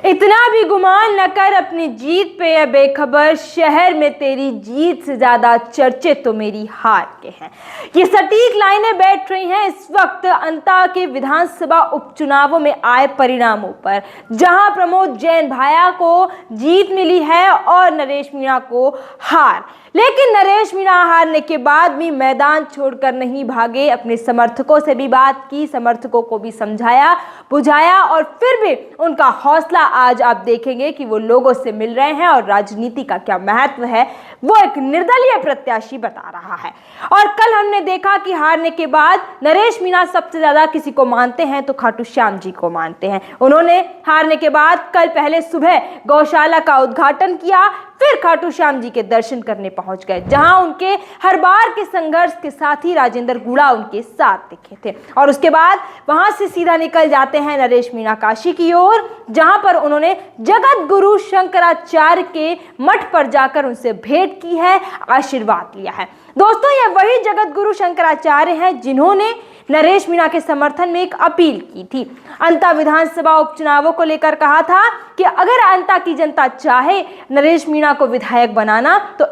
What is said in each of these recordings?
इतना भी गुमान न कर अपनी जीत पे है बेखबर, शहर में तेरी जीत से ज्यादा चर्चे तो मेरी हार के हैं। ये सटीक लाइनें बैठ रही हैं इस वक्त अंता के विधानसभा उपचुनावों में आए परिणामों पर, जहां प्रमोद जैन भाया को जीत मिली है और नरेश मीणा को हार। लेकिन नरेश मीणा हारने के बाद भी मैदान छोड़कर नहीं भागे, अपने समर्थकों से भी बात की, समर्थकों को भी समझाया बुझाया और फिर भी उनका हौसला आज आप देखेंगे कि वो लोगों से मिल रहे हैं और राजनीति का क्या महत्व है वो एक निर्दलीय प्रत्याशी बता रहा है। और कल हमने देखा कि हारने के बाद नरेश मीणा सबसे ज्यादा किसी को मानते हैं तो खाटू श्याम जी को मानते हैं। उन्होंने हारने के बाद कल पहले सुबह गौशाला का उद्घाटन किया, फिर खाटू श्याम जी के दर्शन करने पहुंच गए, जहां उनके हर बार के संघर्ष के साथ ही राजेंद्र गुड़ा उनके साथ दिखे थे। और उसके बाद वहां से सीधा निकल जाते हैं नरेश मीणा काशी की ओर, जहां पर उन्होंने जगत गुरु शंकराचार्य के मठ पर जाकर उनसे भेंट की है, आशीर्वाद लिया है। दोस्तों, ये वही जगत गुरु शंकराचार्य हैं जिन्होंने नरेश मीणा के समर्थन में एक अपील की थी। अंता विधानसभा उपचुनावों को लेकर कहा था कि अगर अंता की जनता चाहे नरेश मीणा को विधायक बनाना तो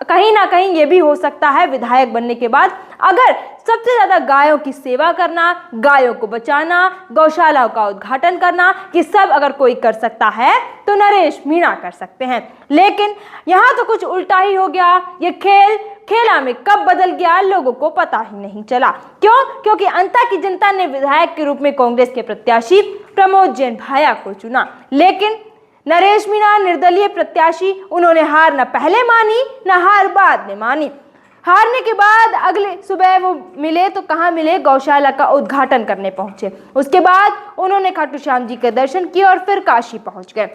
कहीं ना कहीं ये भी हो सकता है विधायक बनने के बाद अगर सबसे ज्यादा गायों की सेवा करना, गायों को बचाना, गौशालाओं का उद्घाटन करना, कि सब अगर कोई कर सकता है तो नरेश मीणा कर सकते हैं। लेकिन यहाँ तो कुछ उल्टा ही हो गया। ये खेला में कब बदल गया लोगों को पता ही नहीं चला। क्यों? क्योंकि अंता की जनता ने विधायक के रूप में कांग्रेस के प्रत्याशी प्रमोद जैन भाया को चुना, लेकिन नरेश मीणा निर्दलीय प्रत्याशी, उन्होंने हार न पहले मानी न हार बाद में मानी। हारने के बाद अगले सुबह वो मिले तो कहाँ मिले, गौशाला का उद्घाटन करने पहुंचे। उसके बाद उन्होंने खाटू श्याम जी के दर्शन किए और फिर काशी पहुंच गए।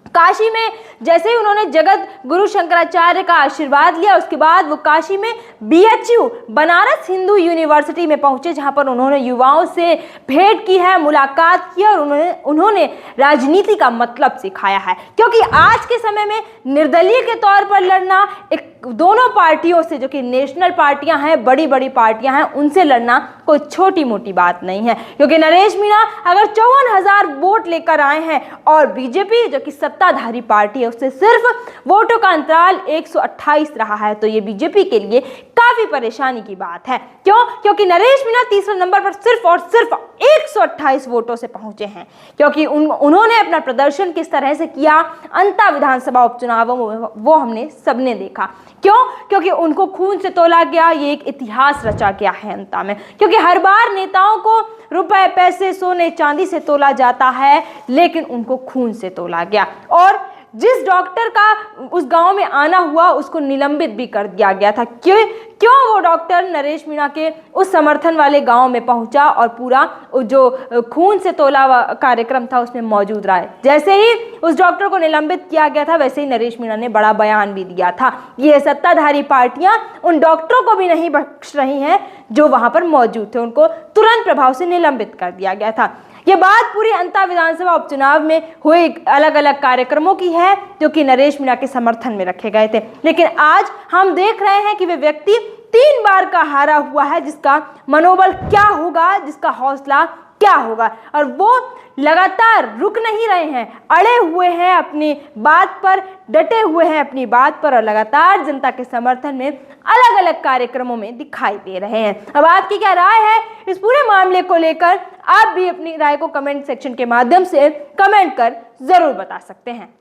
काशी में जैसे ही उन्होंने जगत गुरु शंकराचार्य का आशीर्वाद लिया, उसके बाद वो काशी में BHU बनारस हिंदू यूनिवर्सिटी में पहुंचे, जहां पर उन्होंने युवाओं से भेंट की है, मुलाकात की और उन्होंने राजनीति का मतलब सिखाया है। क्योंकि आज के समय में निर्दलीय के तौर पर लड़ना, एक दोनों पार्टियों से जो कि नेशनल पार्टियां हैं, बड़ी बड़ी पार्टियां हैं, उनसे लड़ना कोई छोटी मोटी बात नहीं है। क्योंकि नरेश मीणा अगर 54,000 वोट लेकर आए हैं और बीजेपी जो कि सत्ताधारी पार्टी है उससे सिर्फ वोटों का अंतराल 128 रहा है, तो ये बीजेपी के लिए काफी परेशानी की बात है। क्यों? क्योंकि नरेश मीणा तीसरे नंबर पर सिर्फ और सिर्फ 128 वोटों से पहुंचे हैं। क्योंकि उन्होंने अपना प्रदर्शन किस तरह से किया अंता विधानसभा उपचुनावों में वो हमने सबने देखा। क्यों? क्योंकि उनको खून से तोला गया, ये एक इतिहास रचा गया है अंता में। क्योंकि हर बार नेताओं को रुपए पैसे सोने चांदी से तोला जाता है, लेकिन उनको खून से तोला गया। और जिस डॉक्टर का उस गांव में आना हुआ उसको निलंबित भी कर दिया गया था। क्यों वो डॉक्टर नरेश मीणा के उस समर्थन वाले गांव में पहुंचा और पूरा जो खून से तोला कार्यक्रम था उसमें मौजूद रहा है। जैसे ही उस डॉक्टर को निलंबित किया गया था, वैसे ही नरेश मीणा ने बड़ा बयान भी दिया था। ये सत्ताधारी पार्टियां उन डॉक्टरों को भी नहीं बख्श रही हैं जो वहां पर मौजूद थे, उनको तुरंत प्रभाव से निलंबित कर दिया गया था। ये बात पूरी अंता विधानसभा उपचुनाव में हुए अलग अलग कार्यक्रमों की है जो कि नरेश मीणा के समर्थन में रखे गए थे। लेकिन आज हम देख रहे हैं कि वे व्यक्ति 3 बार का हारा हुआ है, जिसका मनोबल क्या होगा, जिसका हौसला क्या होगा। और वो लगातार रुक नहीं रहे हैं, अड़े हुए हैं अपनी बात पर, डटे हुए हैं अपनी बात पर और लगातार जनता के समर्थन में अलग अलग कार्यक्रमों में दिखाई दे रहे हैं। अब आपकी क्या राय है इस पूरे मामले को लेकर? आप भी अपनी राय को कमेंट सेक्शन के माध्यम से कमेंट कर जरूर बता सकते हैं।